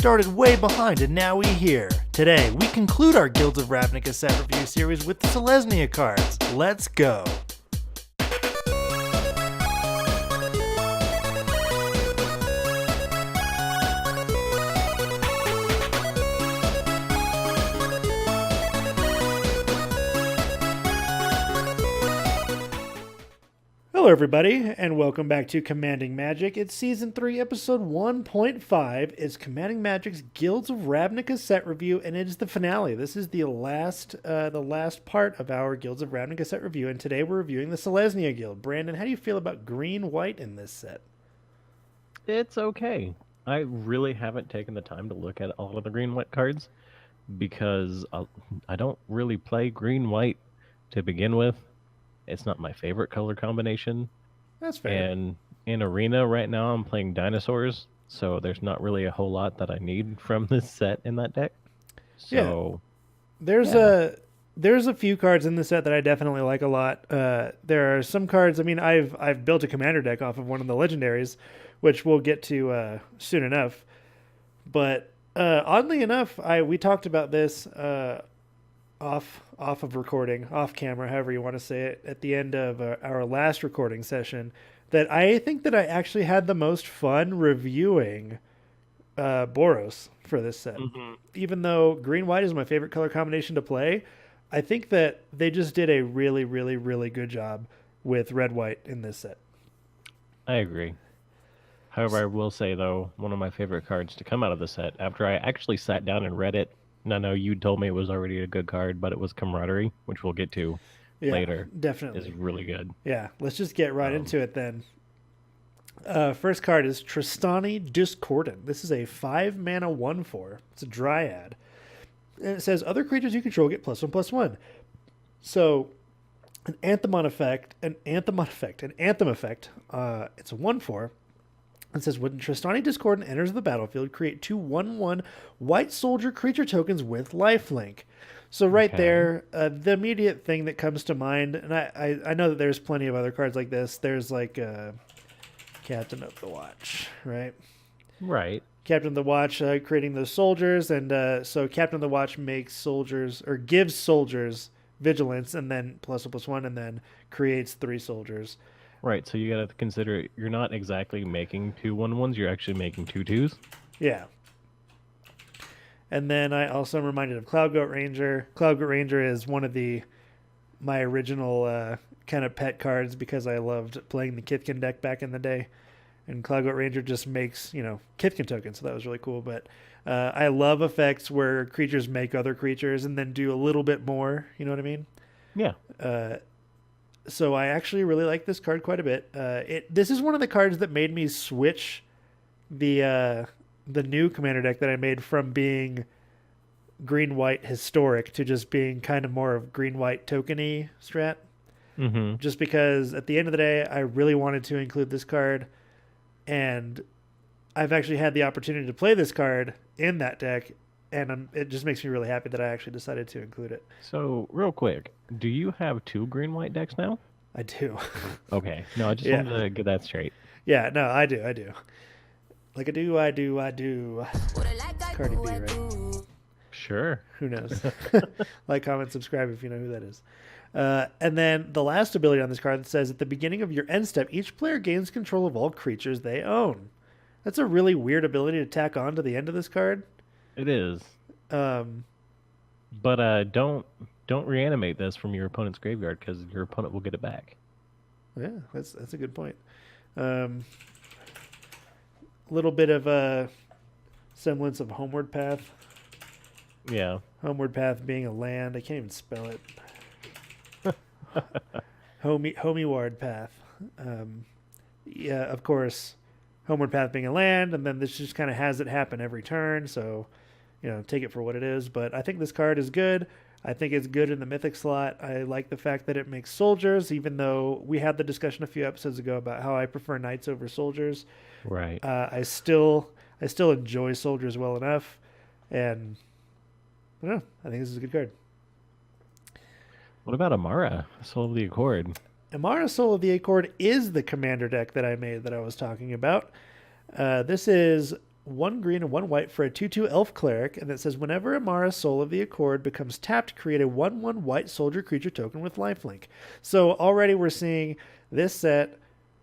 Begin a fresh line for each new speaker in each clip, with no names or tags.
Started way behind and now we here. Today, we conclude our Guilds of Ravnica set review series with the Selesnya cards. Let's go! Hello everybody, and welcome back to Commanding Magic. It's Season 3, Episode 1.5. It's Commanding Magic's Guilds of Ravnica set review, and it is the finale. This is the last part of our Guilds of Ravnica set review, and today we're reviewing the Selesnya Guild. Brandon, how do you feel about green-white in this set?
It's okay. I really haven't taken the time to look at all of the green-white cards because I don't really play green-white to begin with. It's not my favorite color combination.
That's fair.
And in Arena right now, I'm playing dinosaurs, so there's not really a whole lot that I need from this set in that deck. So,
There's a few cards in the set that I definitely like a lot. There are some cards. I mean, I've built a commander deck off of one of the legendaries, which we'll get to soon enough. But oddly enough, we talked about this off of recording, off camera, however you want to say it, at the end of our last recording session, that I think that I actually had the most fun reviewing Boros for this set. Mm-hmm. Even though green-white is my favorite color combination to play, I think that they just did a really, really, really good job with red-white in this set.
I agree. However, I will say, though, one of my favorite cards to come out of the set, after I actually sat down and read it, and I know you told me it was already a good card, but it was Camaraderie, which we'll get to later.
Definitely.
Is really good.
Yeah, let's just get right into it then. First card is Tristana Discordant. This is a 5-mana 1/4. It's a Dryad. And it says, other creatures you control get +1/+1. So, an Anthem effect. It's a 1/4. It says, when Tristana Discordant enters the battlefield, create 2 1/1 white soldier creature tokens with lifelink. So there, the immediate thing that comes to mind, and I know that there's plenty of other cards like this. There's like Captain of the Watch, right?
Right.
Captain of the Watch creating those soldiers, and so Captain of the Watch makes soldiers, or gives soldiers vigilance, and then +1/+1, and then creates 3 soldiers.
Right, so you got to consider you're not exactly making 2 1/1s, you're actually making 2 2s.
Yeah. And then I also am reminded of Cloud Goat Ranger. Cloud Goat Ranger is one of my original kind of pet cards because I loved playing the Kithkin deck back in the day. And Cloud Goat Ranger just makes, Kithkin tokens, so that was really cool. But I love effects where creatures make other creatures and then do a little bit more, you know what I mean?
Yeah.
So I actually really like this card quite a bit. This is one of the cards that made me switch the new commander deck that I made from being green-white historic to just being kind of more of green-white tokeny strat.
Mm-hmm.
Just because at the end of the day, I really wanted to include this card, and I've actually had the opportunity to play this card in that deck, and it just makes me really happy that I actually decided to include it.
So, real quick, do you have 2 green-white decks now?
I do.
Okay. No, I just wanted to get that straight.
Yeah, no, I do. Like I do. Cardi B, right?
Sure.
Who knows? Like, comment, subscribe if you know who that is. And then the last ability on this card that says, at the beginning of your end step, each player gains control of all creatures they own. That's a really weird ability to tack on to the end of this card.
It is. But don't reanimate this from your opponent's graveyard because your opponent will get it back.
Yeah, that's a good point. Little bit of a semblance of Homeward Path.
Yeah.
Homeward Path being a land. I can't even spell it. Homeward Path. Yeah, of course, Homeward Path being a land, and then this just kind of has it happen every turn, so, take it for what it is. But I think this card is good. I think it's good in the Mythic slot. I like the fact that it makes soldiers, even though we had the discussion a few episodes ago about how I prefer knights over soldiers.
Right.
I still enjoy soldiers well enough, and I don't know. I think this is a good card.
What about Amara, Soul of the Accord?
Amara, Soul of the Accord is the commander deck that I made that I was talking about. This is 1 green and 1 white for a 2/2 elf cleric, and it says whenever Amara Soul of the Accord becomes tapped, create a 1/1 white soldier creature token with lifelink. So already we're seeing this set.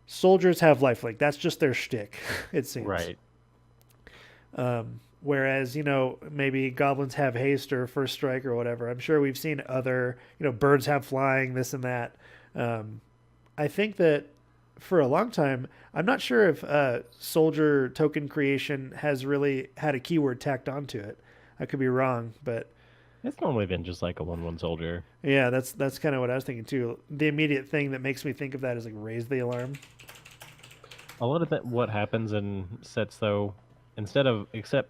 Soldiers have lifelink. That's just their shtick, it seems.
Right.
Whereas, maybe goblins have haste or first strike or whatever. I'm sure we've seen other, birds have flying, this and that. I think that for a long time, I'm not sure if soldier token creation has really had a keyword tacked onto it. I could be wrong, but
It's normally been just like a 1/1 soldier.
yeah, that's kind of what I was thinking too. The immediate thing that makes me think of that is like raise the alarm.
A lot of what happens in sets though, except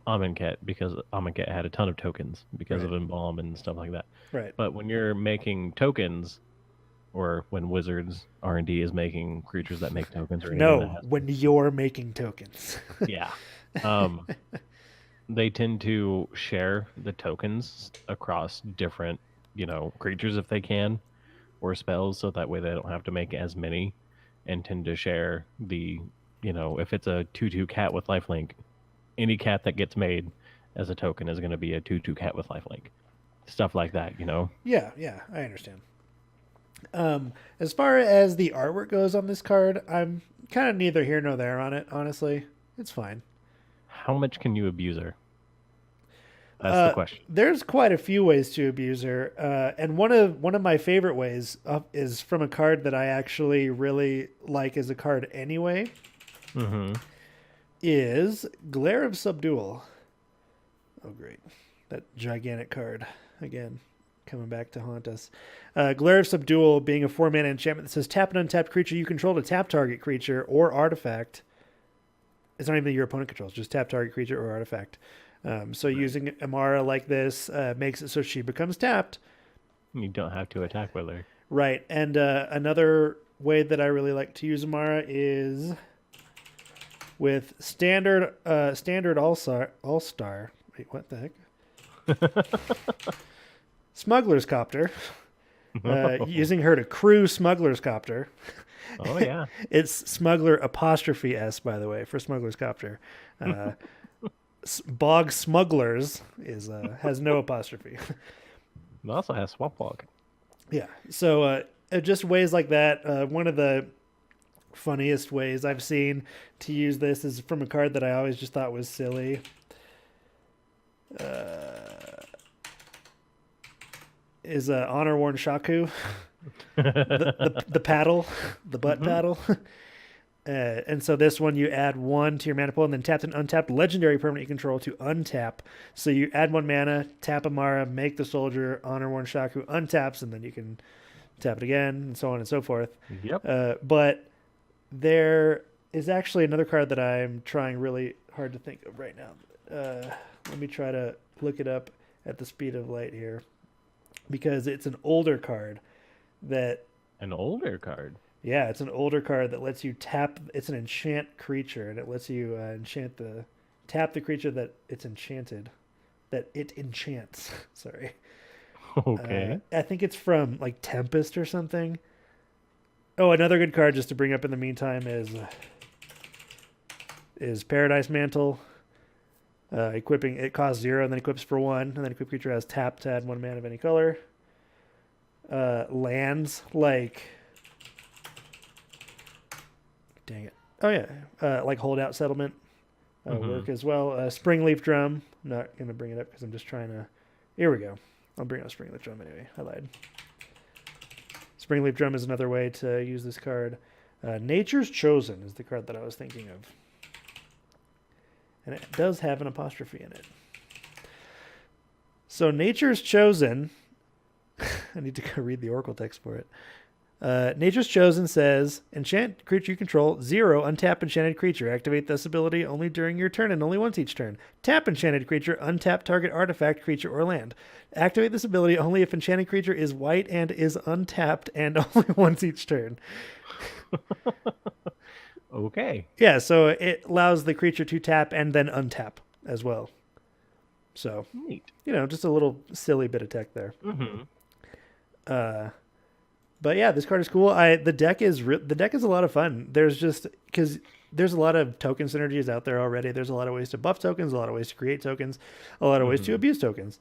Amonkhet, because Amonkhet had a ton of tokens because of Embalm and stuff like that.
Right.
But when you're making tokens, or when Wizards R&D is making creatures that make tokens, or anything that has,
when you're making tokens.
yeah, they tend to share the tokens across different, creatures if they can, or spells, so that way they don't have to make as many, and tend to share the, if it's a 2/2 cat with lifelink, any cat that gets made as a token is going to be a 2/2 cat with lifelink. Stuff like that,
Yeah, I understand. As far as the artwork goes on this card, I'm kind of neither here nor there on it, honestly. It's fine.
How much can you abuse her? That's the question.
There's quite a few ways to abuse her, and one of my favorite ways is from a card that I actually really like as a card anyway.
Mm-hmm.
Is Glare of Subdual. Oh, great. That gigantic card. Again, coming back to haunt us. Glare of Subdual being a 4-mana enchantment that says tap an untapped creature you control to tap target creature or artifact. It's not even that your opponent controls, just tap target creature or artifact. So using Amara like this makes it so she becomes tapped.
You don't have to attack with her.
Right. And another way that I really like to use Amara is with standard all-star. Wait, what the heck? Smuggler's Copter. Using her to crew Smuggler's Copter.
Oh, yeah.
It's Smuggler apostrophe S, by the way, for Smuggler's Copter. Bog Smugglers has no apostrophe.
It also has Swamp Walk.
Yeah. So just ways like that. One of the funniest ways I've seen to use this is from a card that I always just thought was silly. Is Honor Worn Shaku. the paddle, the butt paddle. And so this one, you add 1 to your mana pool and then tap an untapped legendary permanent you control to untap. So you add 1 mana, tap Amara, make the soldier, Honor Worn Shaku, untaps, and then you can tap it again, and so on and so forth.
Yep.
But there is actually another card that I'm trying really hard to think of right now. Let me try to look it up at the speed of light here, because it's an older card that...
An older card?
Yeah, it's an older card that lets you tap. It's an enchant creature, and it lets you tap the creature that it's enchanted, that it enchants. Sorry.
Okay.
I think it's from like Tempest or something. Oh, another good card just to bring up in the meantime is Paradise Mantle. Equipping, it costs 0 and then equips for 1, and then equip creature has tap to add 1 mana of any color. Lands like... Dang it. Oh, yeah. Like Holdout Settlement work as well. Springleaf Drum. I'm not going to bring it up because I'm just trying to... Here we go. I'll bring up Springleaf Drum anyway. I lied. Springleaf Drum is another way to use this card. Nature's Chosen is the card that I was thinking of. And it does have an apostrophe in it. So Nature's Chosen... I need to go read the Oracle text for it. Nature's Chosen says, enchant creature you control, 0, untap enchanted creature. Activate this ability only during your turn and only once each turn. Tap enchanted creature, untap target artifact, creature, or land. Activate this ability only if enchanted creature is white and is untapped and only once each turn.
Okay.
Yeah, so it allows the creature to tap and then untap as well. So,
neat.
Just a little silly bit of tech there.
Mm-hmm.
But yeah, this card is cool. The deck is a lot of fun. There's just because there's a lot of token synergies out there already. There's a lot of ways to buff tokens, a lot of ways to create tokens, a lot of ways to abuse tokens.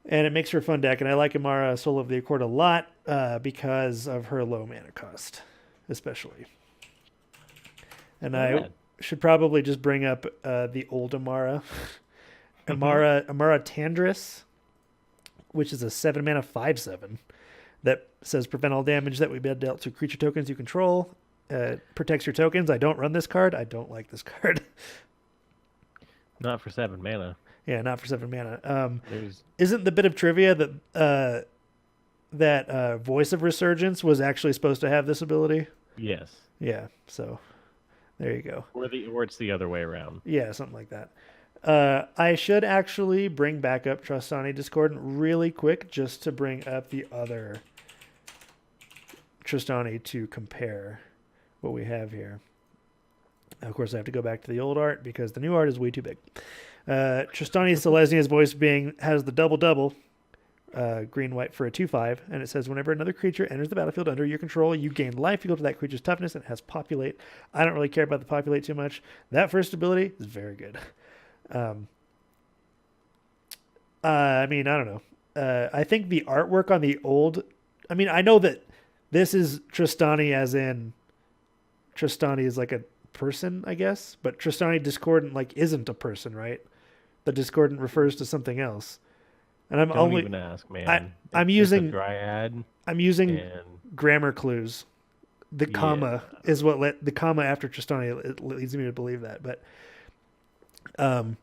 And it makes for a fun deck. And I like Amara, Soul of the Accord, a lot because of her low mana cost, especially. And I should probably just bring up the old Amara. Amara Tandris, which is a 7 mana 5/7 that says prevent all damage that we be dealt to creature tokens you control. Protects your tokens. I don't run this card. I don't like this card.
Not for 7 mana.
Yeah, not for 7 mana. Isn't the bit of trivia that Voice of Resurgence was actually supposed to have this ability?
Yes.
Yeah, so there you go.
Or it's the other way around.
Yeah, something like that. I should actually bring back up Tristana Discordant really quick just to bring up the other Tristana to compare what we have here. Of course, I have to go back to the old art because the new art is way too big. Tristana Selesnya's voice has the double, green-white for a 2/5, and it says whenever another creature enters the battlefield under your control, you gain life equal to that creature's toughness, and it has populate. I don't really care about the populate too much. That first ability is very good. I mean, I don't know. I think the artwork on the old... I mean, I know that this is Tristana as in... Tristana is like a person, I guess, but Tristana Discordant isn't a person, right? The Discordant refers to something else. And
Don't even ask, man.
I'm using
Dryad.
I'm using grammar clues. The comma is what the comma after Tristana it leads me to believe that. But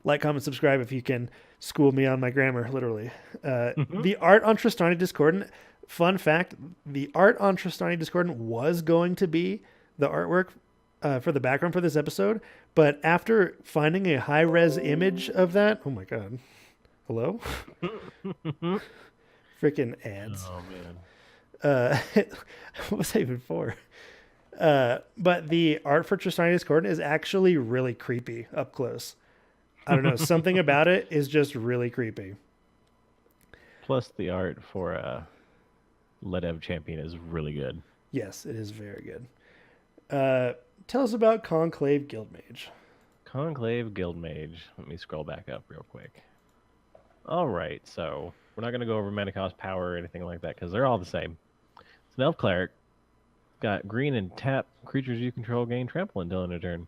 like, comment, subscribe if you can school me on my grammar. Literally, the art on Tristana Discordant. Fun fact: the art on Tristana Discordant was going to be the artwork for the background for this episode, but after finding a high-res image of that, oh my god, hello, freaking ads.
Oh man,
what was I even for? But the art for Tristana Discordant is actually really creepy up close. I don't know, something about it is just really creepy.
Plus, the art for Ledev Champion is really good.
Yes, it is very good. Tell us about Conclave Guildmage.
Conclave Guildmage. Let me scroll back up real quick. All right, so we're not going to go over mana cost, power, or anything like that because they're all the same. It's an elf cleric. Got green and tap. Creatures you control gain trample until end of turn.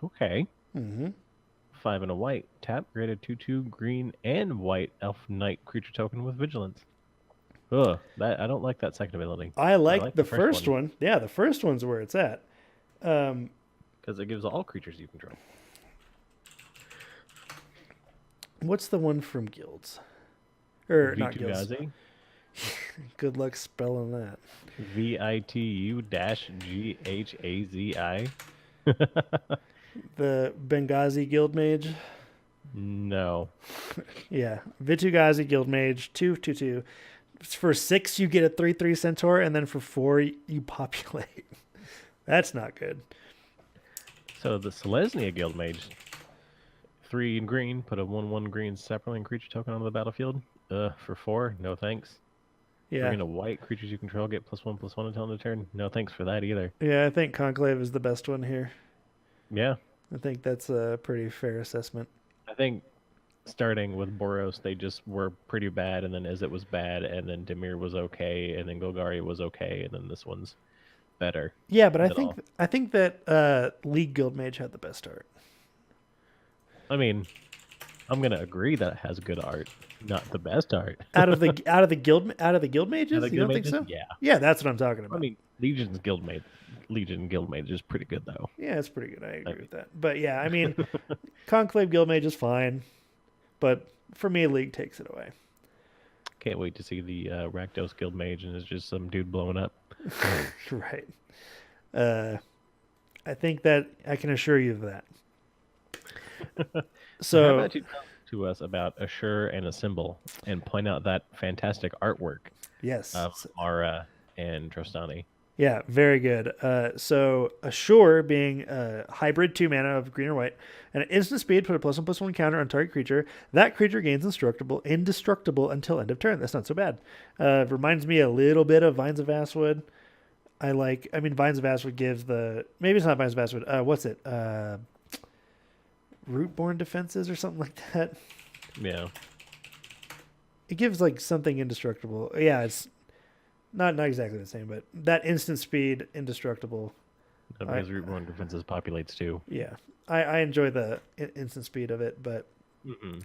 Okay. 5 and a white. Tap, graded 2/2 green and white elf knight creature token with vigilance. Ugh, I don't like that second ability.
I like the first one. Yeah, the first one's where it's at.
Because it gives all creatures you control.
What's the one from Guilds? Or not Guilds.
Gazi?
Good luck spelling that.
VITU-GHAZI.
The Benghazi Guildmage?
No.
Yeah. Vitugazi Guildmage, 2/2. For 6, you get a 3/3 Centaur, and then for 4, you populate. That's not good.
So the Selesnya Guildmage, 3 in green, put a 1/1 green sapling creature token on the battlefield. For 4, no thanks.
Yeah.
Green and white creatures you control get +1/+1 until end of turn. No thanks for that either.
Yeah, I think Conclave is the best one here.
Yeah.
I think that's a pretty fair assessment.
I think starting with Boros, they just were pretty bad, and then Izzet was bad, and then Dimir was okay, and then Golgari was okay, and then this one's better.
Yeah, but I think that League Guildmage had the best art.
I mean, I'm gonna agree that it has good art, not the best art.
out of the guild mages, you don't think so?
Yeah.
Yeah, that's what I'm talking about.
I mean, Legion Guildmage is pretty good though.
Yeah, it's pretty good. I agree with that. But yeah, I mean, Conclave Guildmage is fine, but for me, League takes it away.
Can't wait to see the Rakdos Guildmage, and it's just some dude blowing up.
Right. I think that I can assure you of that. So,
how about you talk to us about Assure and Assemble and point out that fantastic artwork
yes,
of Amara and Tristana.
Yeah, very good. So Assure being a hybrid 2 mana of green or white, and an instant speed, put a +1/+1 counter on target creature. That creature gains indestructible until end of turn. That's not so bad. Reminds me a little bit of Vines of Vastwood. I mean, Vines of Ashwood gives the maybe it's not Vines of Ashwood. What's it? Rootborn defenses or something like that.
Yeah.
It gives like something indestructible. Yeah, it's not exactly the same, but that instant speed indestructible.
Because Root 1 defenses populates too.
Yeah, I enjoy the instant speed of it, but
Mm-hmm.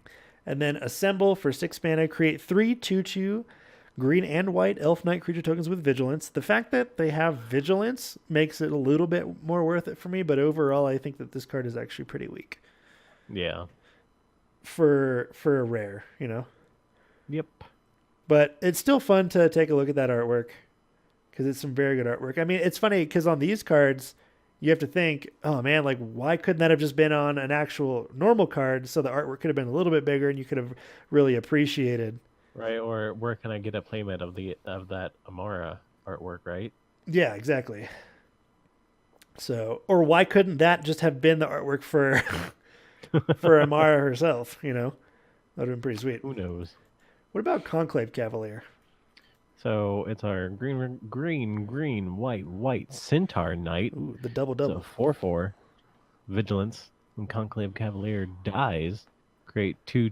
and then assemble for 6 mana, create 3/2/2 green and white elf knight creature tokens with vigilance. The fact that they have vigilance makes it a little bit more worth it for me, but overall I think that this card is actually pretty weak
Yeah.
for a rare, you know.
Yep.
But it's still fun to take a look at that artwork because it's some very good artwork. I mean, it's funny because on these cards, you have to think, oh man, like why couldn't that have just been on an actual normal card so the artwork could have been a little bit bigger and you could have really appreciated.
Right. Or where can I get a playmat of that Amara artwork? Right.
Yeah, exactly. So, or why couldn't that just have been the artwork for for Amara herself? You know, that would have been pretty sweet.
Who knows?
What about Conclave Cavalier?
So it's our green, white Centaur Knight.
Ooh, the double
So
double.
4/4 vigilance. When Conclave Cavalier dies, create two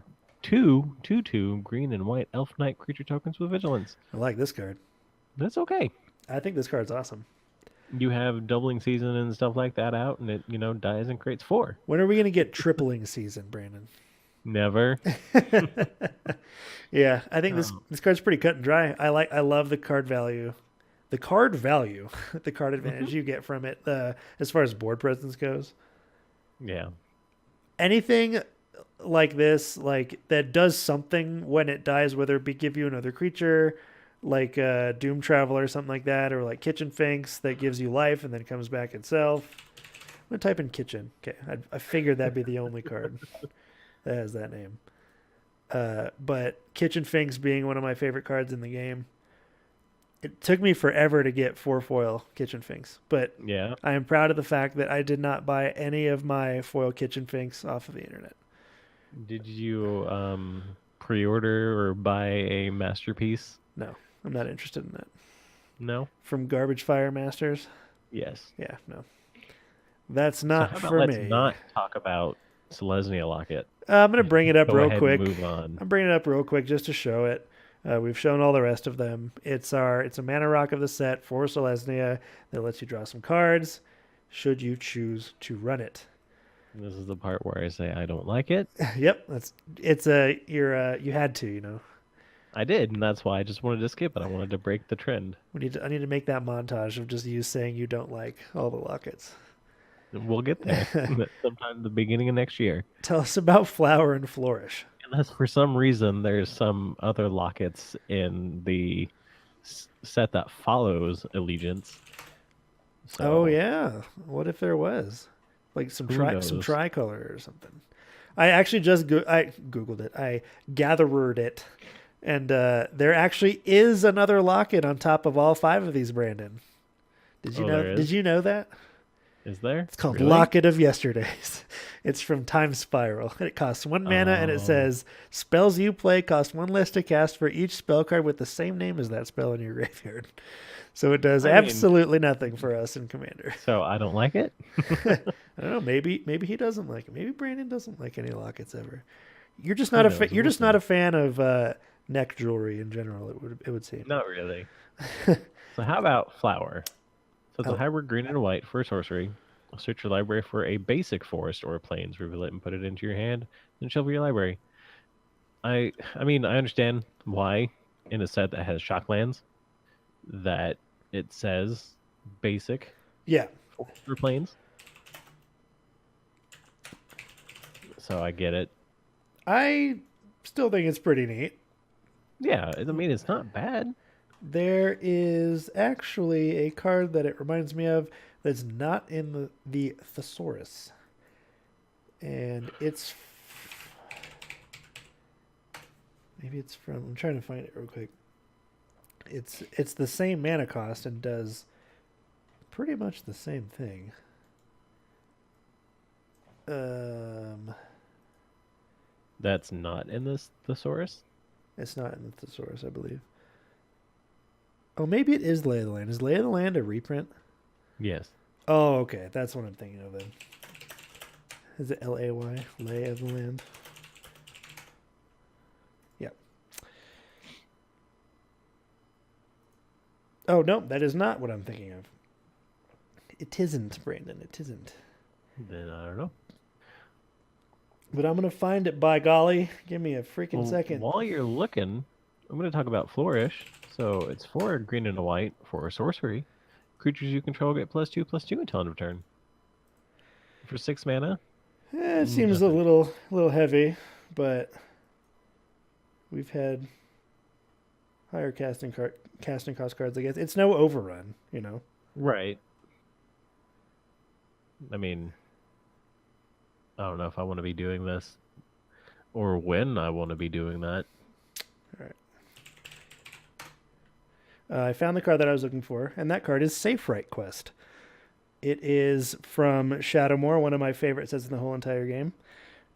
green and white elf knight creature tokens with vigilance.
I like this card.
That's okay.
I think this card's awesome.
You have doubling season and stuff like that out, and it dies and creates 4.
When are we gonna get tripling season, Brandon?
Never.
Yeah, I think
Oh.
this card's pretty cut and dry. I love the card value. The card value, the card advantage you get from it, as far as board presence goes.
Yeah.
Anything like this, like that does something when it dies, whether it be give you another creature, like Doom Traveler or something like that, or like Kitchen Finks that gives you life and then comes back itself. I'm gonna type in Kitchen. Okay, I figured that'd be the only card that has that name. But Kitchen Finks being one of my favorite cards in the game. It took me forever to get 4 foil Kitchen Finks, but
Yeah.
I am proud of the fact that I did not buy any of my foil Kitchen Finks off of the internet.
Did you pre-order or buy a masterpiece?
No, I'm not interested in that.
No.
From Garbage Fire Masters?
Yes.
Yeah, no. That's
So
not
how about
for
let's
me.
not talk about Selesnya Locket.
I'm going to bring it up
Go
real
ahead
quick.
and move on.
I'm bringing it up real quick just to show it. We've shown all the rest of them. It's a mana rock of the set for Selesnya that lets you draw some cards should you choose to run it.
This is the part where I say I don't like it.
Yep, you had to, you know.
I did, and that's why I just wanted to skip it. I wanted to break the trend.
I need to make that montage of just you saying you don't like all the lockets.
We'll get there sometime at the beginning of next year.
Tell us about Flower and Flourish.
Unless for some reason there's some other lockets in the set that follows Allegiance.
Oh yeah, what if there was like some
knows?
tricolor or something? I actually I googled it. I gathered it, and there actually is another locket on top of all 5 of these. Brandon, did you know?
There
Did
is?
you know that?
Is there?
It's called
Really?
Locket of Yesterdays. It's from Time Spiral. It costs 1 mana, and it
Oh.
says spells you play cost 1 less to cast for each spell card with the same name as that spell in your graveyard. So it does
I mean-
absolutely nothing for us in Commander.
So I don't like it.
I don't know. Maybe he doesn't like it. Maybe Brandon doesn't like any lockets ever. You're just
Who
not
knows?
you're
We'll
just not a fan of neck jewelry in general. It would seem.
Not really. So how about Flower? So it's
Oh.
a hybrid green and white for a sorcery. Search your library for a basic forest or plains, reveal it and put it into your hand, then shuffle your library. I mean, I understand why in a set that has shocklands that it says basic
Yeah.
for plains. So I get it.
I still think it's pretty neat.
Yeah, I mean, it's not bad.
There is actually a card that it reminds me of that's not in the thesaurus. And it's maybe it's from I'm trying to find it real quick. It's the same mana cost and does pretty much the same thing.
That's not in this thesaurus.
It's not in the thesaurus, I believe. Oh, maybe it is Lay of the Land. Is Lay of the Land a reprint?
Yes.
Oh, okay. That's what I'm thinking of then. Is it Lay? Lay of the Land? Yep. Oh, no, that is not what I'm thinking of. It isn't, Brandon. It isn't.
Then I don't know.
But I'm going to find it, by golly. Give me a freaking second.
While you're looking, I'm going to talk about Flourish. So it's 4 green and a white for a sorcery. Creatures you control get +2/+2 until end of turn. For 6 mana.
It seems a little heavy, but we've had higher casting cost cards, I guess. It's no overrun, you know.
Right. I mean, I don't know if I want to be doing this or when I want to be doing that.
All right. I found the card that I was looking for, and that card is Safe Right Quest. It is from Shadowmoor, one of my favorite sets in the whole entire game.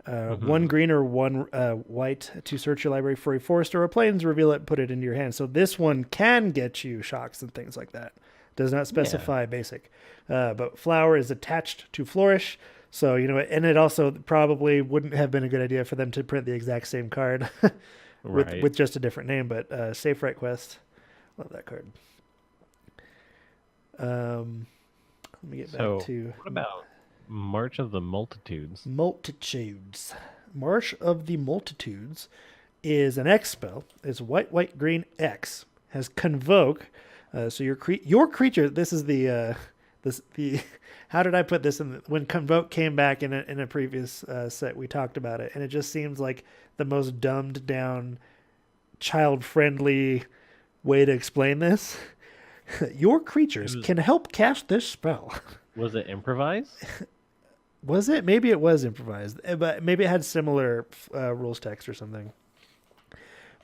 1 green or 1 white to search your library for a forest or a plains, reveal it, and put it into your hand. So this one can get you shocks and things like that. Does not specify basic. But flower is attached to flourish. So, you know, and it also probably wouldn't have been a good idea for them to print the exact same card with just a different name. But Safe Right Quest. Love that card. Let me get back to...
What about March of the Multitudes?
Multitudes. March of the Multitudes is an X spell. It's white, white, green, X. Has Convoke. So your creature... This is the... How did I put this in? When Convoke came back in a previous set, we talked about it. And it just seems like the most dumbed down, child-friendly way to explain this. Your creatures can help cast this spell.
Was it improvised?
Was it? Maybe it was improvised, but maybe it had similar rules text or something.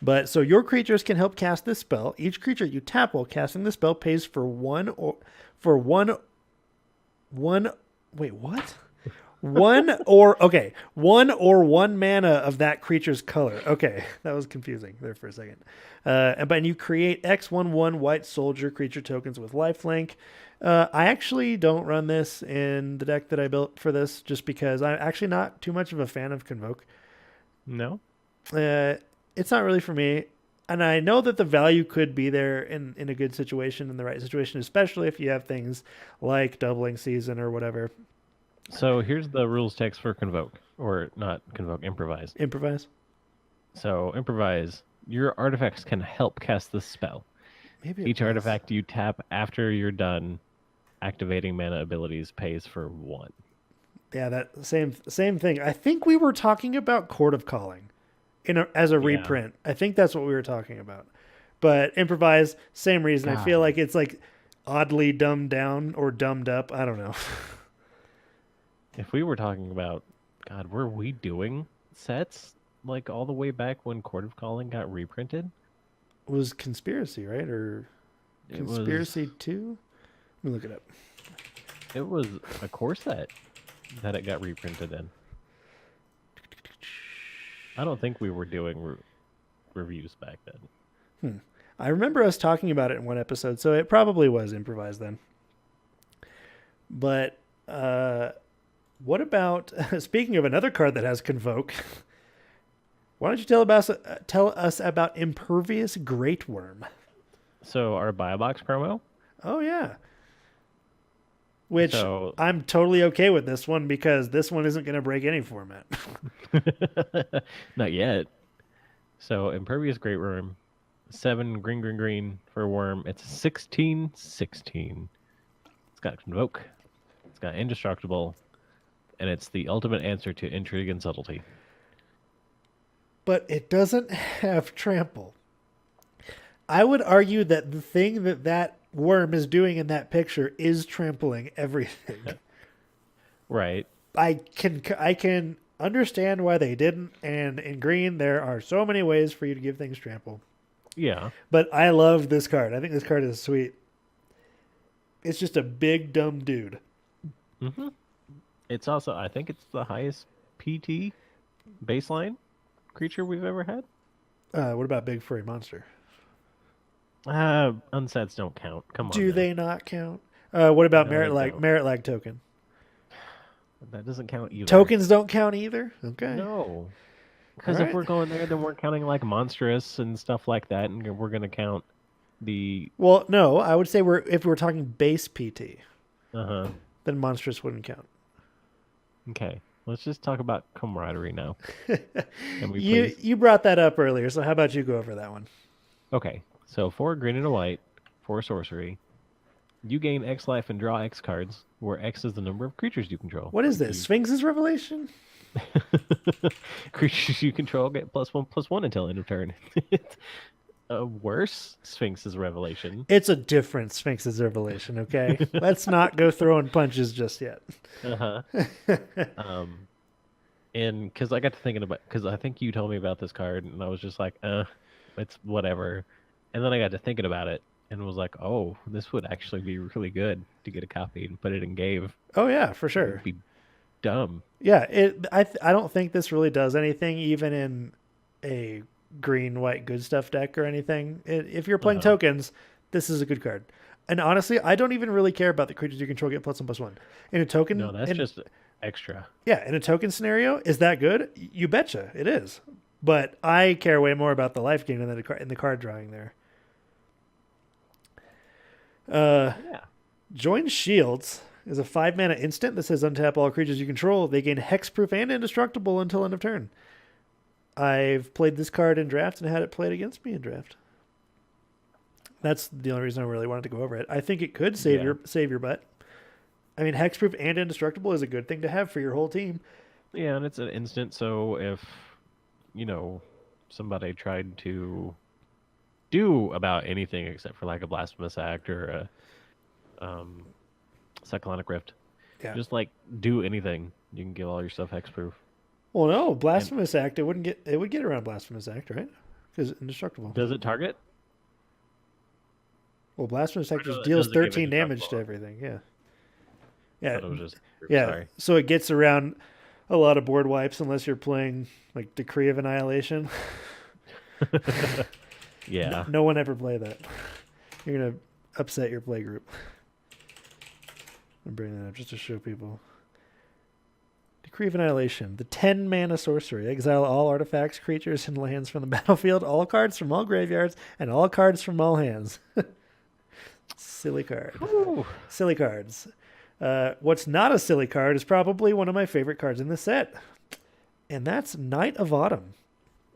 But so your creatures can help cast this spell. Each creature you tap while casting the spell pays for one. Wait, what? One or one mana of that creature's color. Okay, that was confusing there for a second. But you create X/1/1 white soldier creature tokens with lifelink. I actually don't run this in the deck that I built for this, just because I'm actually not too much of a fan of Convoke.
No.
It's not really for me. And I know that the value could be there in a good situation, in the right situation, especially if you have things like Doubling Season or whatever.
So here's the rules text for Convoke. Or not Convoke, Improvise.
Improvise.
So Improvise, your artifacts can help cast this spell. Each artifact you tap after you're done activating mana abilities pays for 1.
Yeah, that same thing. I think we were talking about Court of Calling as a reprint. I think that's what we were talking about. But Improvise, same reason. God. I feel like it's like oddly dumbed down or dumbed up. I don't know.
If we were talking about, God, were we doing sets like all the way back when Court of Calling got reprinted?
It was Conspiracy, right? Or Conspiracy 2? Let me look it up.
It was a core set that it got reprinted in. I don't think we were doing reviews back then.
I remember us talking about it in one episode, so it probably was Improvised then. But what about, speaking of another card that has Convoke, why don't you tell us about Impervious Great Wurm?
So our buy a box promo?
Oh, yeah. Which I'm totally okay with this one, because this one isn't going to break any format.
Not yet. So Impervious Great Wurm, 7 green for a worm. It's 16/16. It's got Convoke. It's got Indestructible. And it's the ultimate answer to Intrigue and Subtlety.
But it doesn't have Trample. I would argue that the thing that Wurm is doing in that picture is trampling everything.
Right.
I can understand why they didn't, and in green there are so many ways for you to give things trample.
Yeah.
But I love this card. I think this card is sweet. It's just a big dumb dude.
Mm-hmm. It's also, I think it's the highest PT baseline creature we've ever had.
What about Big Furry Monster?
Unsets don't count. Come on
Do
now.
they not count? What about
No, they don't.
merit lag token?
That doesn't count either.
Tokens don't count either. Okay.
No.
All
Because if
right.
we're going there, then we're counting like monstrous and stuff like that, and we're gonna count the
Well, no, I would say if we're talking base PT,
uh-huh.
then monstrous wouldn't count.
Okay. Let's just talk about camaraderie now. Can we
You
please?
you brought that up earlier, so how about you go over that one?
Okay. So for green and a white, for sorcery, you gain X life and draw X cards, where X is the number of creatures you control.
What is
If
this? Sphinx's Revelation?
creatures you control get +1/+1 until end of turn. A worse Sphinx's Revelation.
It's a different Sphinx's Revelation, okay? Let's not go throwing punches just yet.
Uh-huh. Um, and because I got to thinking about, because I think you told me about this card, and I was just like, it's whatever. And then I got to thinking about it, and was like, oh, this would actually be really good to get a copy and put it in Gave.
Oh yeah, for
It
sure.
would be dumb.
Yeah, I don't think this really does anything even in a green white good stuff deck or anything. If you're playing
Uh-huh.
tokens, this is a good card. And honestly, I don't even really care about the creatures you control get +1/+1. In a
No,
token,
that's just extra.
yeah, in a token scenario, is that good? You betcha, it is. But I care way more about the life gain in the card drawing there.
Yeah.
Join Shields is a 5-mana instant that says untap all creatures you control. They gain hexproof and indestructible until end of turn. I've played this card in draft and had it played against me in draft. That's the only reason I really wanted to go over it. I think it could save
Yeah.
your butt. I mean, hexproof and indestructible is a good thing to have for your whole team.
Yeah, and it's an instant, so if, somebody tried to do about anything except for like a blasphemous act or a cyclonic rift,
Yeah.
just like do anything, you can give all your stuff hexproof.
Well, no,
And
blasphemous act. It would get around blasphemous act, right? Because indestructible.
does it target?
Well, blasphemous act
Or
just
does
deals
it give
13 damage to
indestructible?
everything. Yeah.
I
Yeah.
thought it was just
Yeah.
sorry.
So it gets around a lot of board wipes unless you're playing like Decree of Annihilation.
Yeah.
No one ever play that. You're gonna upset your play group. I'm bringing that up just to show people. Decree of Annihilation, the 10-mana sorcery. Exile all artifacts, creatures, and lands from the battlefield, all cards from all graveyards, and all cards from all hands. Silly card.
Whew.
Silly cards. What's not a silly card is probably one of my favorite cards in the set, and that's Knight of Autumn.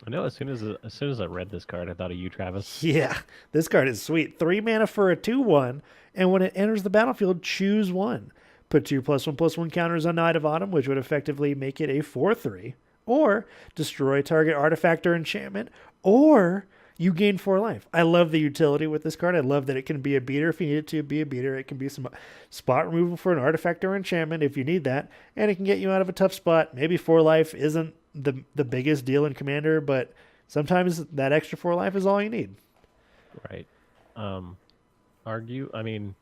I know. As soon as I read this card, I thought of you, Travis.
Yeah, this card is sweet. 3 mana for a 2/1, and when it enters the battlefield, choose one. Put 2 +1/+1 counters on Knight of Autumn, which would effectively make it a 4/3, or destroy target artifact or enchantment, or you gain 4 life. I love the utility with this card. I love that it can be a beater if you need it to be a beater. It can be some spot removal for an artifact or enchantment if you need that, and it can get you out of a tough spot. Maybe 4 life isn't the biggest deal in Commander, but sometimes that extra 4 life is all you need.
Right. Argue. I mean,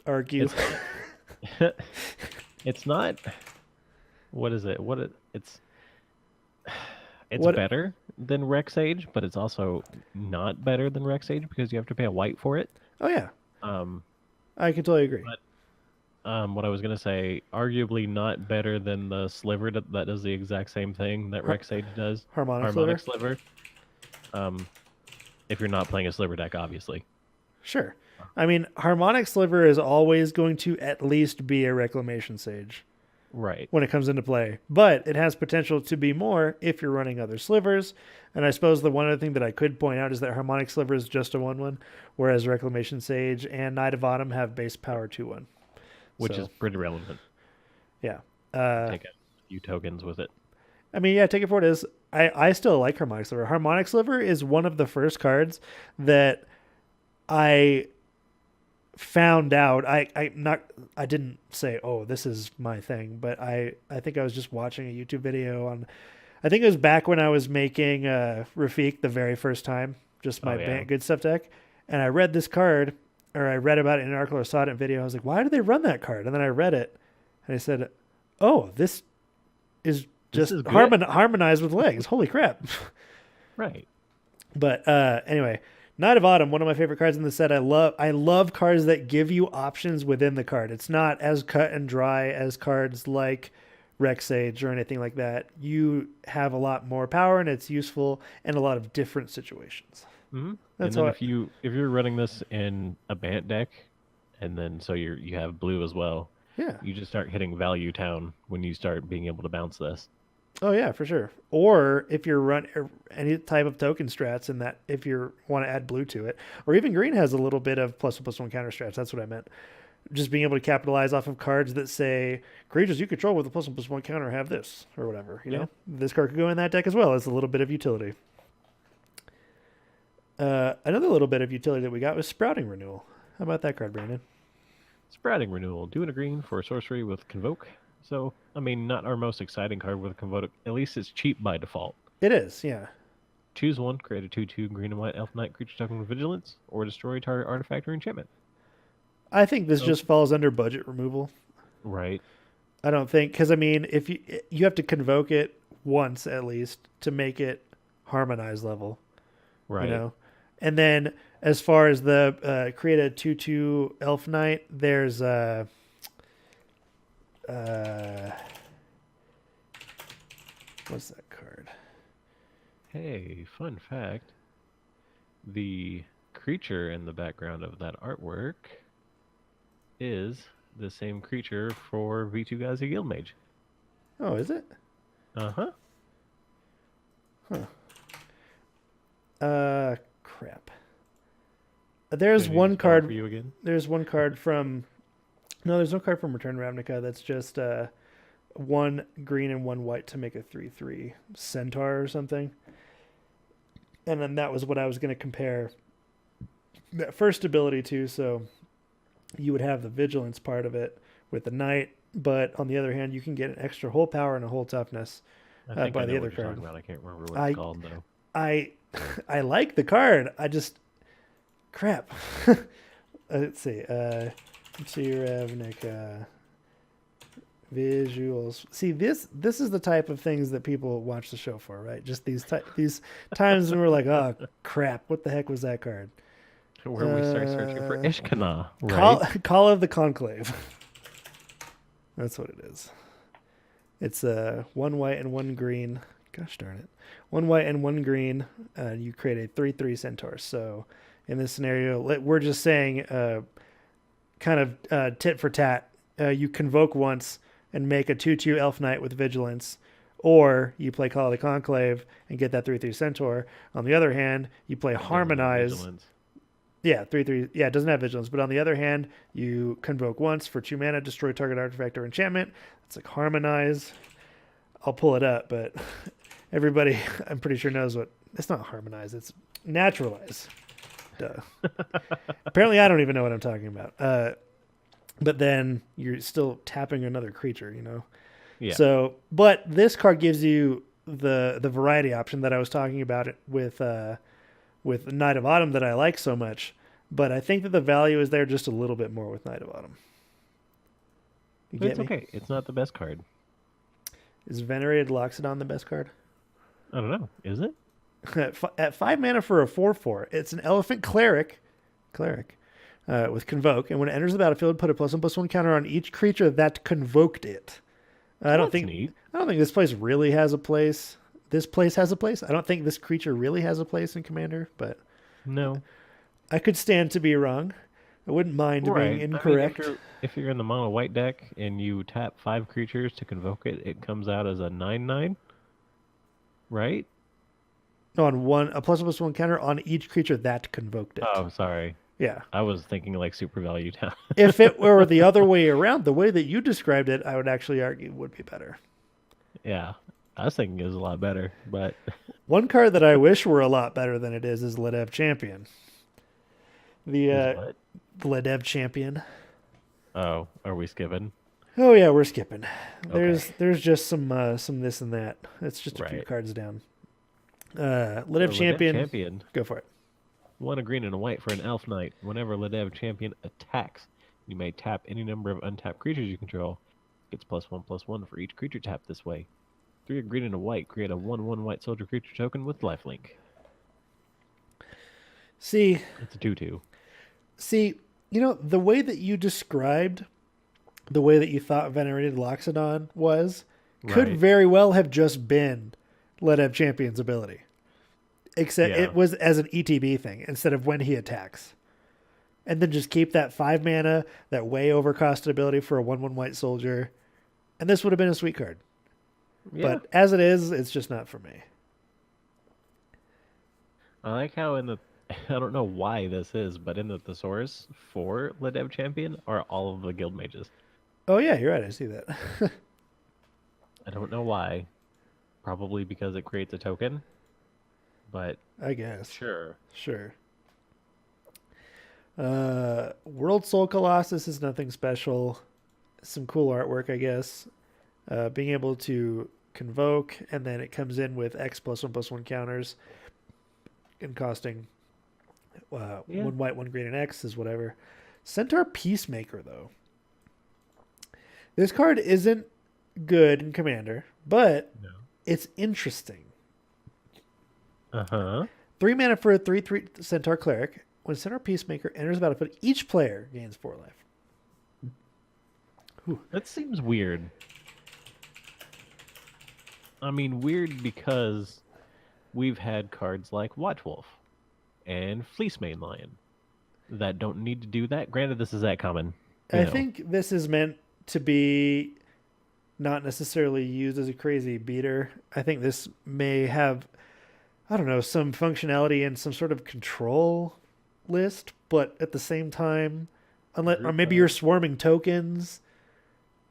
Argue.
it's it's not. What is it? It's
What?
better than Rex Age, but it's also not better than Rex Age because you have to pay a white for it.
Oh yeah,
Um,
I can totally agree.
but what I was gonna say, arguably not better than the sliver that does the exact same thing that Rex Age does.
Harmonic
Sliver. If you're not playing a sliver deck, obviously.
Sure. I mean, Harmonic Sliver is always going to at least be a Reclamation Sage
Right.
when it comes into play, but it has potential to be more if you're running other slivers. And I suppose the one other thing that I could point out is that Harmonic Sliver is just a 1/1, whereas Reclamation Sage and Knight of Autumn have base power 2/1.
Which
So,
is pretty relevant.
yeah.
Take a few tokens with it.
I mean, yeah, take it for what it is. I still like Harmonic Sliver. Harmonic Sliver is one of the first cards that I found out. I didn't say, oh, this is my thing, but I think I was just watching a YouTube video on, I think it was back when I was making Rafik the very first time, just my good stuff deck. And I read this card, or I read about it in an article or saw it in a video. I was like, why did they run that card? And then I read it and I said, oh, this is just
is good.
harmonized with legs. Holy crap.
Right.
But anyway, Knight of Autumn, one of my favorite cards in the set. I love cards that give you options within the card. It's not as cut and dry as cards like Rexage or anything like that. You have a lot more power and it's useful in a lot of different situations.
Mm-hmm.
That's
And then
how
if you're running this in a Bant deck, and then so you have blue as well,
yeah.
you just start hitting value town when you start being able to bounce this.
Oh yeah, for sure. Or if you're run any type of token strats, and that if you want to add blue to it, or even green has a little bit of +1/+1 counter strats. That's what I meant. Just being able to capitalize off of cards that say creatures you control with a +1/+1 counter have this or whatever. You
Yeah.
know, this card could go in that deck as well as a little bit of utility. Another little bit of utility that we got was Sprouting Renewal. How about that card, Brandon?
Sprouting Renewal, 2 and a green for a sorcery with Convoke. So, I mean, not our most exciting card with Convoke. At least it's cheap by default.
It is, yeah.
Choose one, create a 2/2 green and white Elf Knight creature token with Vigilance, or destroy target artifact or enchantment.
I think this
So-
just falls under budget removal.
Right.
I don't think because I mean, if you have to convoke it once at least to make it harmonized level,
Right.
you know, and then as far as the create a 2/2 Elf Knight, there's what's that card?
Hey, fun fact. The creature in the background of that artwork is the same creature for V2 Gazi Guild Mage.
Oh, is it?
Uh-huh.
Crap. There's
Did he
one
spell it for
card.
you again?
There's one card from. No, there's no card from Return Ravnica. That's just one green and one white to make a 3/3 centaur or something. And then that was what I was going to compare that first ability to. So you would have the vigilance part of it with the knight, but on the other hand, you can get an extra whole power and a whole toughness
I think
by
I
the
know
other
what you're
card.
talking about. I can't remember what it's called, though.
I like the card. I just crap. Let's see. To Ravnica visuals. See, this is the type of things that people watch the show for, right? Just these times when we're like, oh crap, what the heck was that card?
Where we start searching for Ishkana, right?
Call of the Conclave. That's what it is. It's one white and one green. Gosh darn it. One white and one green. You create a 3/3 centaur. So in this scenario, we're just saying kind of tit for tat. You convoke once and make a 2/2 Elf Knight with Vigilance, or you play Call of the Conclave and get that 3/3 Centaur. On the other hand, you play Harmonize.
Vigilance.
Yeah, 3/3. Yeah, it doesn't have Vigilance, but on the other hand, you convoke once for 2 mana, destroy target artifact or enchantment. It's like Harmonize. I'll pull it up, but everybody, I'm pretty sure, knows what. It's not Harmonize, it's Naturalize. Duh. Apparently, I don't even know what I'm talking about. But then you're still tapping another creature, you know?
Yeah.
So, but this card gives you the variety option that I was talking about it with Knight of Autumn that I like so much. But I think that the value is there just a little bit more with Knight of Autumn. You
But
get
it's
me?
okay. It's not the best card.
Is Venerated Loxodon the best card?
I don't know. Is it?
At 5 mana for a 4/4, it's an Elephant Cleric with Convoke, and when it enters the battlefield, put a +1/+1 counter on each creature that convoked it. I don't think this place really has a place. This place has a place. I don't think this creature really has a place in Commander, but
No.
I could stand to be wrong. I wouldn't mind being incorrect.
I mean, if you're in the mono white deck and you tap 5 creatures to convoke it, it comes out as a 9/9, right?
On a +1/+1 counter on each creature that convoked it.
Oh, sorry.
Yeah.
I was thinking like super value town.
If it were the other way around, the way that you described it, I would actually argue would be better.
Yeah. I was thinking it was a lot better, but
One card that I wish were a lot better than it is Ledev Champion. The Ledev Champion.
Oh, are we skipping?
Oh yeah, we're skipping.
Okay.
There's just some this and that. It's just a few
Right.
cards down.
So
Ledev Champion.
Champion.
Go for it.
1 a green and a white for an Elf Knight. Whenever Ledev Champion attacks, you may tap any number of untapped creatures you control. Gets +1/+1 for each creature tapped this way. 3 a green and a white. Create a 1/1 white soldier creature token with lifelink.
See,
It's a 2/2.
see, the way that you described the way that you thought Venerated Loxodon was could
Right.
very well have just been Let Have Champion's ability. Except
Yeah.
it was as an ETB thing instead of when he attacks. And then just keep that 5 mana, that way overcosted ability for a 1/1 white soldier. And this would have been a sweet card.
Yeah.
But as it is, it's just not for me.
I like how in the I don't know why this is, but in the thesaurus for Ledev Champion are all of the guild mages.
Oh, yeah, you're right. I see that.
I don't know why. Probably because it creates a token, but
I guess.
sure.
Sure. World Soul Colossus is nothing special. Some cool artwork, I guess. Being able to convoke, and then it comes in with X+1/+1 counters, and costing
Yeah.
1 white, 1 green, and X is whatever. Centaur Peacemaker, though. This card isn't good in Commander, but
No.
it's interesting.
Uh-huh.
3 mana for a 3/3 Centaur Cleric. When Centaur Peacemaker enters the battlefield, each player gains 4 life.
That seems weird. I mean, weird because we've had cards like Watchwolf and Fleecemane Lion that don't need to do that. Granted, this is that common.
I think this is meant to be not necessarily used as a crazy beater. I think this may have, I don't know, some functionality and some sort of control list, but at the same time, or maybe you're swarming tokens,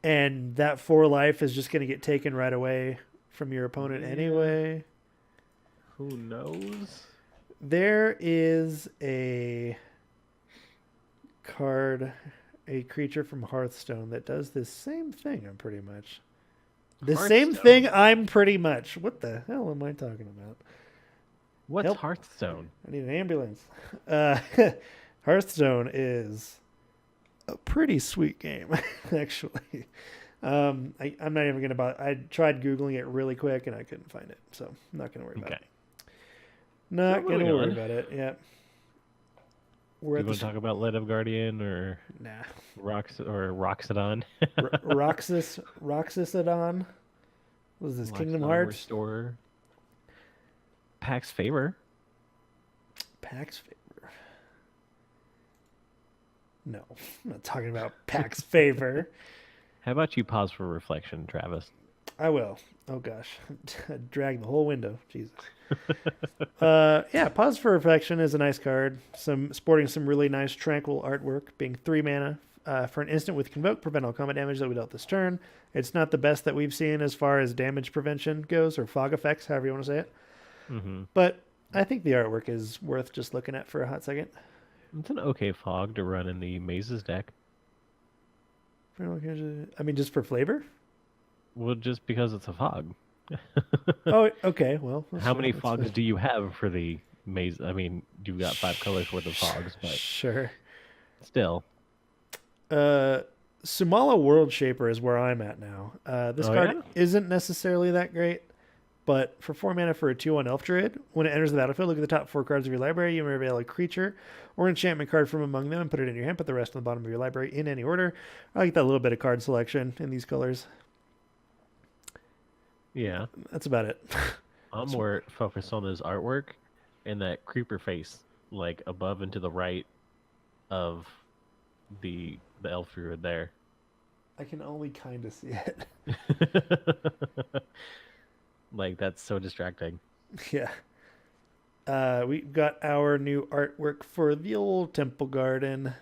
and that 4 life is just going to get taken right away from your opponent anyway.
Who knows?
There is a card, a creature from Hearthstone that does this same thing. I'm pretty much the same
Hearthstone?
thing. I'm pretty much. What the hell am I talking about?
What's
Help.
Hearthstone?
I need an ambulance. Hearthstone is a pretty sweet game, actually. I'm not even gonna bother. I tried googling it really quick and I couldn't find it, so I'm not gonna worry about it. Not
So
gonna
moving
worry
on.
about it. Yeah. We're
You
at
want to talk about Ledev Guardian or
nah.
Roxodon?
Roxasodon. What is this? Kingdom
Roxodon
Hearts?
Restorer. Pax Favor.
Pax Favor. No, I'm not talking about Pax Favor.
How about you pause for reflection, Travis?
I will. Oh gosh, drag the whole window. Jesus. Yeah, Pause for Reflection is a nice card. Sporting some really nice tranquil artwork, being 3 mana for an instant with Convoke, prevent all combat damage that we dealt this turn. It's not the best that we've seen as far as damage prevention goes, or fog effects, however you want to say it.
Mm-hmm.
But I think the artwork is worth just looking at for a hot second.
It's an okay fog to run in the Mazes deck.
I mean, just for flavor?
Well, just because it's a fog.
Oh, okay. Well,
How many
that's
fogs
fine.
do you have for the maze? I mean, you've got 5 colors worth of fogs, but
Sure.
still.
Sumala World Shaper is where I'm at now. This
Oh,
card
yeah?
isn't necessarily that great, but for 4 mana for a 2/1 Elf Druid, when it enters the battlefield, look at the top 4 cards of your library. You may reveal a creature or enchantment card from among them and put it in your hand. Put the rest on the bottom of your library in any order. I like that little bit of card selection in these colors.
Yeah.
That's about it.
I'm more focused on this artwork and that creeper face, like above and to the right of the elf druid there.
I can only kind of see it.
Like, that's so distracting.
Yeah. We got our new artwork for the old Temple Garden.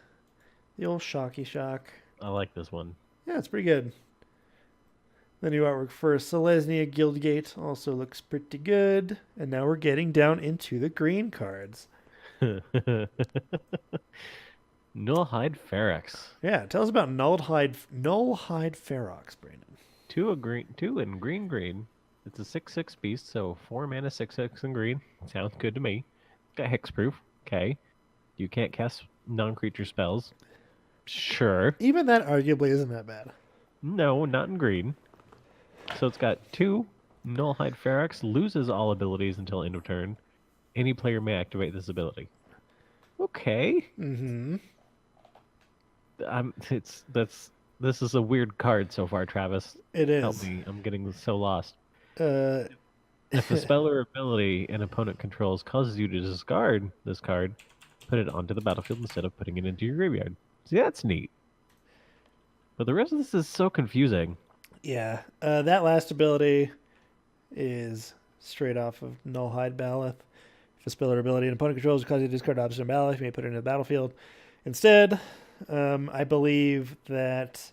The old Shocky Shock.
I like this one.
Yeah, it's pretty good. The new artwork for Selesnya Guildgate also looks pretty good. And now we're getting down into the green cards.
Nullhide Ferox.
Yeah, tell us about Nullhide Ferox, Brandon.
2 in green. It's a 6/6 beast, so 4 mana 6/6 in green. Sounds good to me. Got hexproof. Okay. You can't cast non-creature spells. Sure.
Even that arguably isn't that bad.
No, not in green. So it's got 2 Nullhide Ferox, loses all abilities until end of turn. Any player may activate this ability. Okay.
Mm-hmm.
This is a weird card so far, Travis.
It
Help
is.
me. I'm getting so lost.
Uh,
If a spell or ability an opponent controls causes you to discard this card, put it onto the battlefield instead of putting it into your graveyard. See, that's neat. But the rest of this is so confusing.
yeah. That last ability is straight off of Nullhide Baloth. If a spell or ability an opponent controls causes you to discard opposite in Baloth, you may put it into the battlefield. Instead, I believe that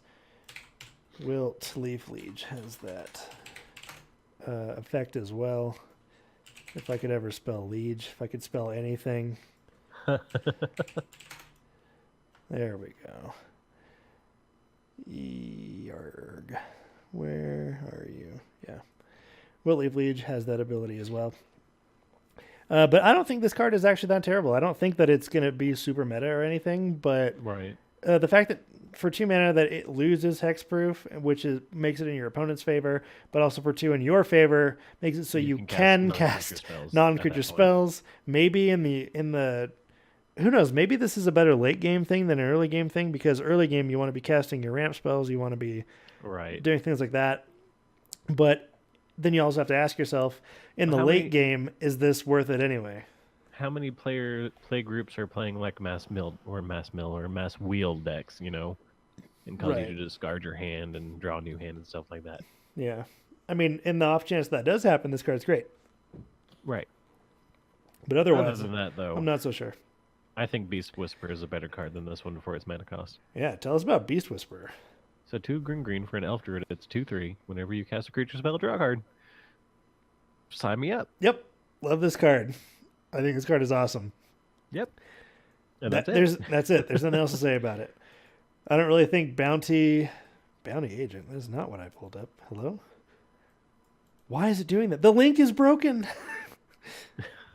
Wilt Leaf Liege has that effect as well. If I could ever spell Liege, if I could spell anything. There we go. Yarg. Where are you? Yeah. Wilt Leaf Liege has that ability as well. But I don't think this card is actually that terrible. I don't think that it's going to be super meta or anything, but
Right.
the fact that for 2 mana that it loses hexproof, which makes it in your opponent's favor, but also for 2 in your favor makes it so you can cast non-creature spells. Maybe in the who knows? Maybe this is a better late game thing than an early game thing, because early game you want to be casting your ramp spells, you want to be doing things like that. But then you also have to ask yourself, in the late game, is this worth it anyway?
How many play groups are playing like mass mill or mass wheel decks, and cause you to discard your hand and draw a new hand and stuff like that?
Yeah. I mean, in the off chance that does happen, this card's great.
Right.
But otherwise,
other than that, though,
I'm not so sure.
I think Beast Whisperer is a better card than this one for its mana cost.
Yeah, tell us about Beast Whisperer.
So 2 green for an elf druid. It's 2/3. Whenever you cast a creature spell, draw a card. Sign me up.
Yep. Love this card. I think this card is awesome.
Yep. And that's it.
That's it. There's nothing else to say about it. I don't really think Bounty Agent. That is not what I pulled up. Hello? Why is it doing that? The link is broken.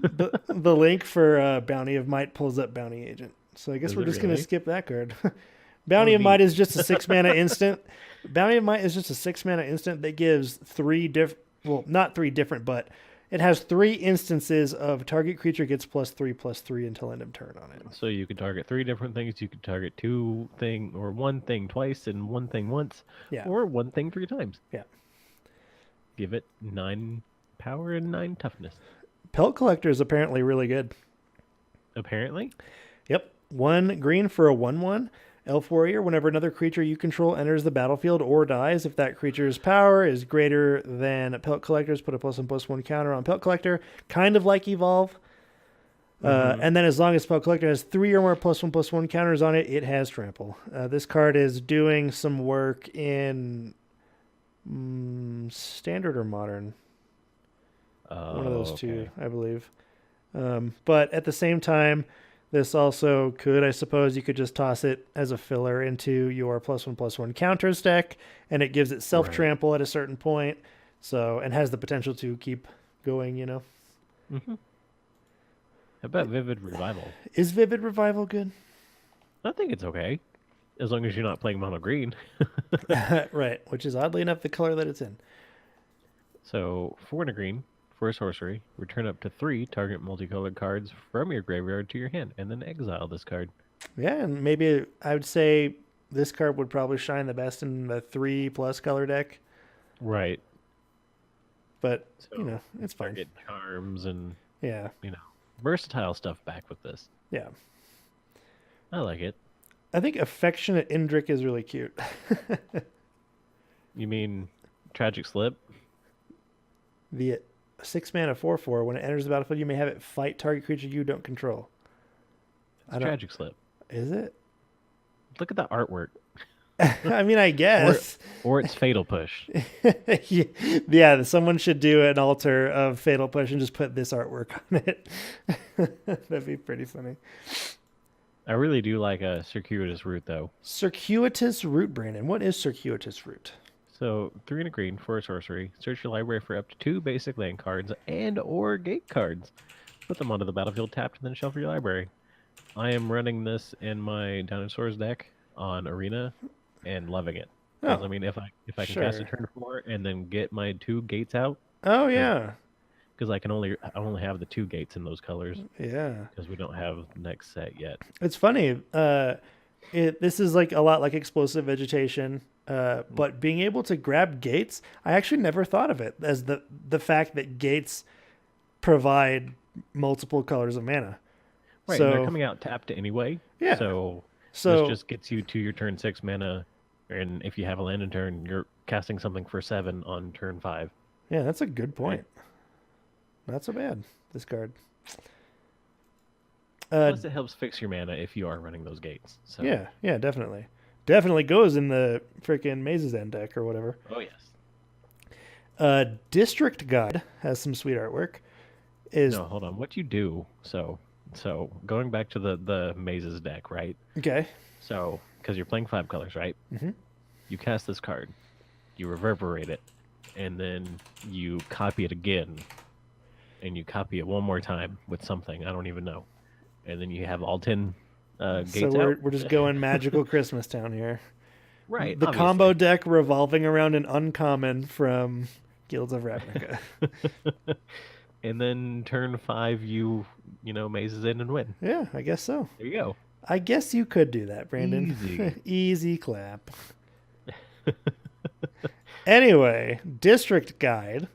the link for Bounty of Might pulls up Bounty Agent. So I guess we're just going to skip that card. Bounty of Might is just a 6 mana instant. Bounty of Might is just a 6 mana instant that gives 3 different... Well, not 3 different, but it has 3 instances of target creature gets +3/+3 until end of turn on it.
So you could target 3 different things. You could target 2 thing or 1 thing twice and 1 thing once.
Yeah.
Or 1 thing 3 times.
Yeah.
Give it 9 power and 9 toughness.
Pelt Collector is apparently really good.
Apparently?
Yep. 1 green for a 1/1. Elf Warrior, whenever another creature you control enters the battlefield or dies, if that creature's power is greater than Pelt Collector's, put a +1/+1 counter on Pelt Collector, kind of like Evolve. And then as long as Pelt Collector has 3 or more +1/+1 counters on it, it has Trample. This card is doing some work in Standard or Modern. One of those two, I believe. But at the same time, this also could, I suppose, you could just toss it as a filler into your +1/+1 counters deck, and it gives it self-trample at a certain point, and has the potential to keep going,
Mm-hmm. How about Vivid Revival?
Is Vivid Revival good?
I think it's okay, as long as you're not playing mono green.
Right, which is oddly enough the color that it's in.
So 4 and a green. For a sorcery, return up to 3 target multicolored cards from your graveyard to your hand, and then exile this card.
Yeah, and maybe I would say this card would probably shine the best in the 3+ color deck.
Right.
But, it's fine.
Get charms and,
yeah,
versatile stuff back with this.
Yeah.
I like it.
I think Affectionate Indrik is really cute.
You mean Tragic Slip?
The 6 mana 4/4. When it enters the battlefield, you may have it fight target creature you don't control.
It's Tragic Slip.
Is it?
Look at the artwork.
I mean, I guess.
Or it's Fatal Push.
Yeah, someone should do an altar of Fatal Push and just put this artwork on it. That'd be pretty funny.
I really do like a Circuitous Route, though.
Circuitous Route, Brandon. What is Circuitous Route?
So 3 and a green for a sorcery. Search your library for up to 2 basic land cards and or gate cards. Put them onto the battlefield tapped and then shuffle your library. I am running this in my Dinosaurs deck on Arena and loving it. If I can cast a turn 4 and then get my 2 gates out.
Oh yeah.
because I only have the 2 gates in those colors
Yeah.
because we don't have the next set yet.
It's funny. This is like a lot like explosive vegetation, but being able to grab gates, I actually never thought of it as the fact that gates provide multiple colors of mana.
Right,
So
and they're coming out tapped anyway.
Yeah.
So
so
this just gets you to your turn 6 mana, and if you have a land in turn, you're casting something for 7 on turn 5.
yeah, that's a good point. Not so bad. This card.
Plus, it helps fix your mana if you are running those gates. So.
Yeah, definitely. Definitely goes in the freaking Maze's End deck or whatever.
Oh, yes.
District Guide has some sweet artwork.
No, hold on. What you do, so going back to the Mazes deck, right?
Okay.
So, because you're playing 5 colors, right?
Mm-hmm.
You cast this card, you reverberate it, and then you copy it again, and you copy it one more time with something, I don't even know. And then you have all 10 gates
So we're just going magical Christmas town here.
Right.
The
obviously.
combo deck revolving around an uncommon from Guilds of Ravnica.
And then turn 5, you mazes in and win.
Yeah, I guess so.
There you go.
I guess you could do that, Brandon.
Easy.
Easy clap. Anyway, District Guide.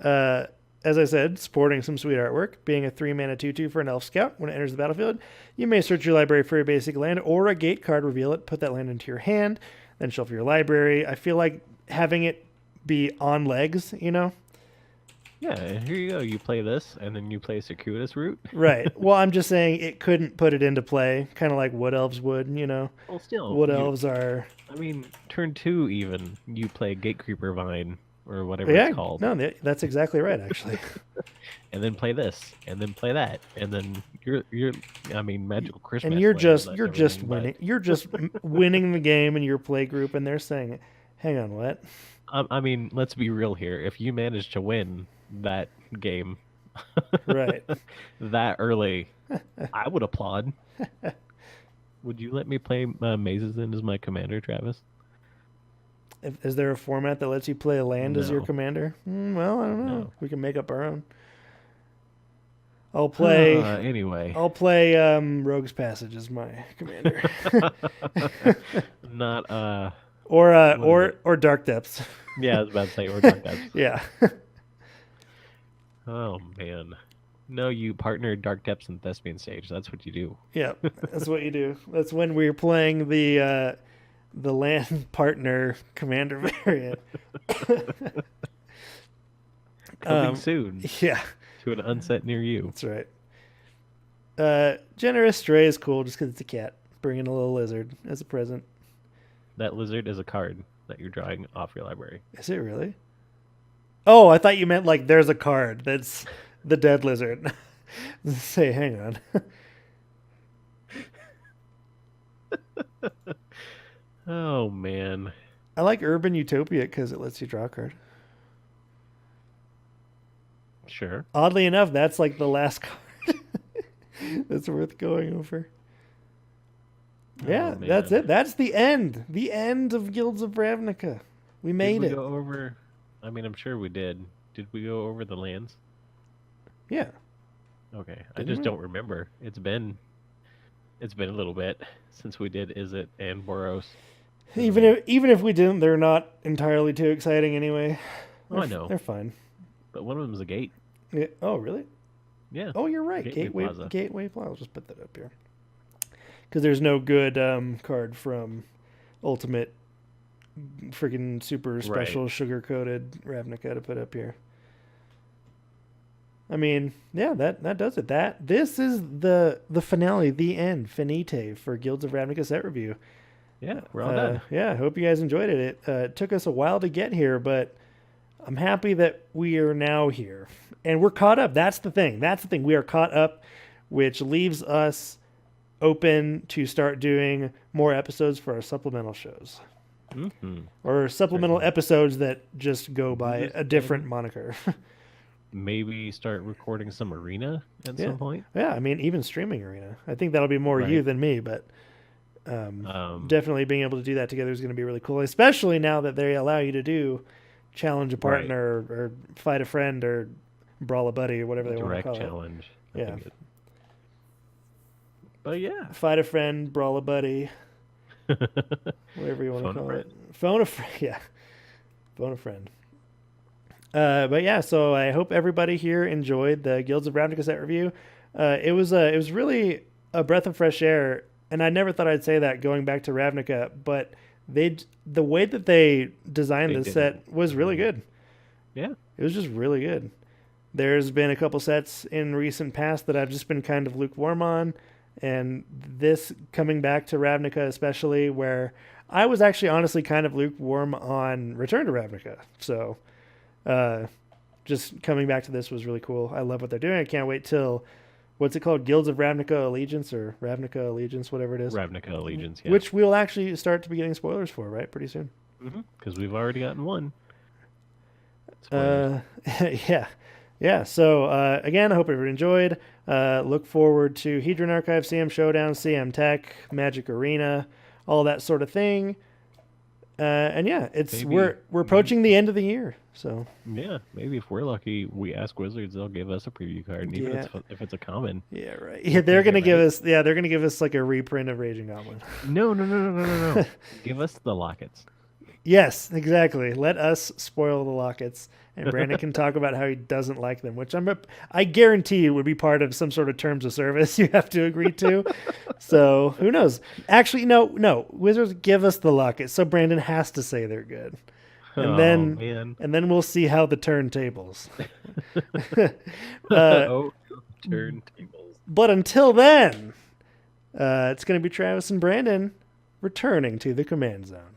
As I said, sporting some sweet artwork. Being a 3-mana 2/2 for an Elf Scout. When it enters the battlefield, you may search your library for a basic land or a gate card, reveal it, put that land into your hand, then shuffle your library. I feel like having it be on legs,
Yeah, and here you go. You play this, and then you play Circuitous Route.
Right. Well, I'm just saying it couldn't put it into play, kind of like Wood Elves would,
Well, still.
Wood Elves are...
I mean, turn 2 even, you play Gatecreeper Vine, or whatever
Yeah,
it's called.
no, that's exactly right, actually.
And then play this, and then play that, and then you're Magical Christmas.
And you're
land,
just
that's
you're just
everything,
winning. You're just winning the game in your play group, and they're saying, "Hang on, what?"
I mean, let's be real here. If you manage to win that game,
Right,
that early, I would applaud. Would you let me play Mazes in as my commander, Travis?
Is there a format that lets you play a land as your
No.
commander? Well, I don't know.
No.
We can make up our own. I'll play.
Anyway,
I'll play Rogue's Passage as my commander,
not
or Dark Depths.
Yeah, I was about to say or Dark Depths.
Yeah.
Oh man, no, you partner Dark Depths and Thespian Stage. That's what you do.
Yeah, that's what you do. That's when we're playing the land partner commander variant.
Coming soon
Yeah,
to an unset near you.
that's right. Generous Stray is cool just because it's a cat. Bringing a little lizard as a present.
That lizard is a card that you're drawing off your library.
Is it really? Oh, I thought you meant like there's a card that's the dead lizard. Say, hang on.
Oh man,
I like Urban Utopia because it lets you draw a card.
sure.
Oddly enough, that's like the last card that's worth going over. Yeah,
Oh,
that's
man.
it. That's the end. The end of Guilds of Ravnica. We made
Did we
it.
go over? I mean, I'm sure we did. Did we go over the lands?
Yeah.
Okay, I
Didn't
just
we?
don't remember. It's been a little bit since we did Izzet and Boros.
Even if we didn't, they're not entirely too exciting anyway.
Oh, I know.
They're fine.
But one of them is a gate.
Yeah. Oh, really?
Yeah.
Oh, you're right.
Gateway Plaza.
Gateway Plaza. I'll just put that up here. Because there's no good card from Ultimate freaking super special sugar-coated Ravnica to put up here. I mean, yeah, that does it. This is the finale, the end, finite for Guilds of Ravnica set review.
Yeah, we're all done.
Yeah, I hope you guys enjoyed it. It took us a while to get here, but I'm happy that we are now here. And we're caught up. That's the thing. We are caught up, which leaves us open to start doing more episodes for our supplemental shows.
Mm-hmm.
Or supplemental episodes that just go by a different moniker.
Maybe start recording some arena at some point.
Yeah, I mean, even streaming arena. I think that'll be more you than me, but definitely being able to do that together is going to be really cool, especially now that they allow you to do challenge a partner or fight a friend or Brawl a Buddy or whatever they want to
Direct
call
challenge. I
Yeah.
think But yeah.
Fight a friend, brawl a buddy, whatever you want to
Phone a
call
friend.
it. Phone a friend. Yeah. Phone a friend. But yeah, so I hope everybody here enjoyed the Guilds of Ravnica set review. It was really a breath of fresh air, and I never thought I'd say that going back to Ravnica, but the way that they designed
They
this
did
set
it.
was really good.
Yeah.
It was just really good. There's been a couple sets in recent past that I've just been kind of lukewarm on, and this coming back to Ravnica especially, where I was actually honestly kind of lukewarm on Return to Ravnica. So just coming back to this was really cool. I love what they're doing. I can't wait till, what's it called? Guilds of Ravnica Allegiance or Ravnica Allegiance, whatever it is.
Ravnica Allegiance, yeah.
Which we'll actually start to be getting spoilers for, right? Pretty soon.
Because we've already gotten one. Spoilers.
Yeah. Yeah. So, again, I hope everyone enjoyed. Look forward to Hedron Archive, CM Showdown, CM Tech, Magic Arena, all that sort of thing. And yeah, we're approaching the end of the year. So
Yeah, maybe if we're lucky, we ask Wizards, they'll give us a preview card, and even
Yeah.
if it's a common.
yeah, right. Yeah, they're gonna give us. Yeah, they're gonna give us like a reprint of Raging Goblin.
No. Give us the lockets.
Yes, exactly. Let us spoil the lockets, and Brandon can talk about how he doesn't like them, which I guarantee would be part of some sort of terms of service you have to agree to. So who knows? Actually, no. Wizards give us the lockets, so Brandon has to say they're good, and
Man.
then we'll see how the turntables.
Turntables.
But until then, it's going to be Travis and Brandon returning to the command zone.